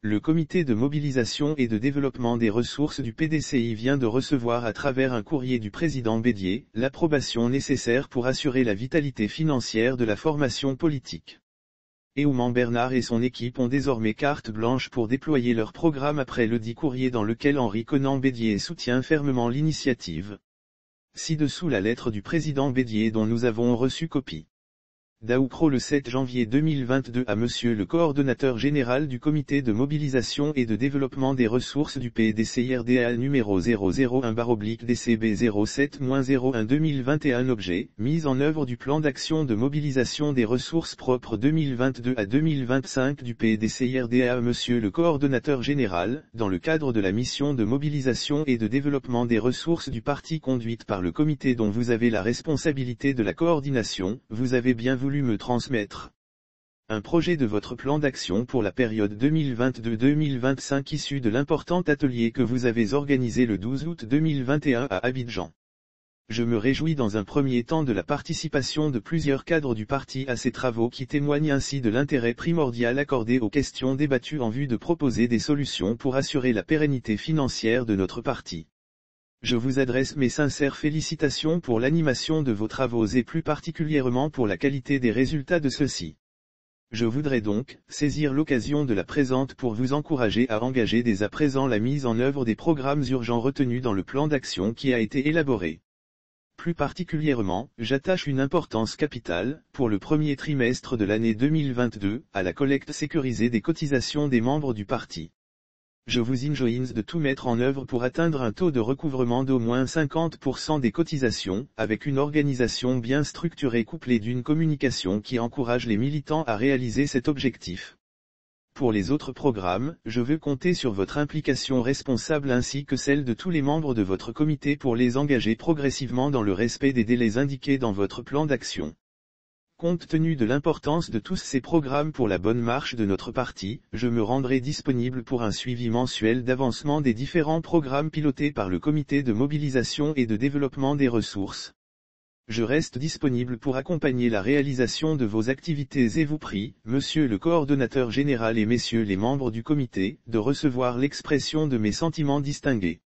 Le comité de mobilisation et de développement des ressources du PDCI vient de recevoir à travers un courrier du président Bédier, l'approbation nécessaire pour assurer la vitalité financière de la formation politique. Héouman Bernard et son équipe ont désormais carte blanche pour déployer leur programme après le dit courrier dans lequel Henri Konan Bédier soutient fermement l'initiative. Ci-dessous la lettre du président Bédier dont nous avons reçu copie. Daoukro le 7 janvier 2022 à Monsieur le coordonnateur général du comité de mobilisation et de développement des ressources du PDCIRDA numéro 001/DCB 07-01 2021 objet, mise en œuvre du plan d'action de mobilisation des ressources propres 2022 à 2025 du PDCIRDA à Monsieur le coordonnateur général, dans le cadre de la mission de mobilisation et de développement des ressources du parti conduite par le comité dont vous avez la responsabilité de la coordination, vous avez bien voulu me transmettre un projet de votre plan d'action pour la période 2022-2025 issu de l'important atelier que vous avez organisé le 12 août 2021 à Abidjan. Je me réjouis dans un premier temps de la participation de plusieurs cadres du parti à ces travaux qui témoignent ainsi de l'intérêt primordial accordé aux questions débattues en vue de proposer des solutions pour assurer la pérennité financière de notre parti. Je vous adresse mes sincères félicitations pour l'animation de vos travaux et plus particulièrement pour la qualité des résultats de ceux-ci. Je voudrais donc saisir l'occasion de la présente pour vous encourager à engager dès à présent la mise en œuvre des programmes urgents retenus dans le plan d'action qui a été élaboré. Plus particulièrement, j'attache une importance capitale, pour le premier trimestre de l'année 2022, à la collecte sécurisée des cotisations des membres du parti. Je vous enjoins de tout mettre en œuvre pour atteindre un taux de recouvrement d'au moins 50% des cotisations, avec une organisation bien structurée couplée d'une communication qui encourage les militants à réaliser cet objectif. Pour les autres programmes, je veux compter sur votre implication responsable ainsi que celle de tous les membres de votre comité pour les engager progressivement dans le respect des délais indiqués dans votre plan d'action. Compte tenu de l'importance de tous ces programmes pour la bonne marche de notre parti, je me rendrai disponible pour un suivi mensuel d'avancement des différents programmes pilotés par le comité de mobilisation et de développement des ressources. Je reste disponible pour accompagner la réalisation de vos activités et vous prie, Monsieur le coordonnateur général et Messieurs les membres du comité, de recevoir l'expression de mes sentiments distingués.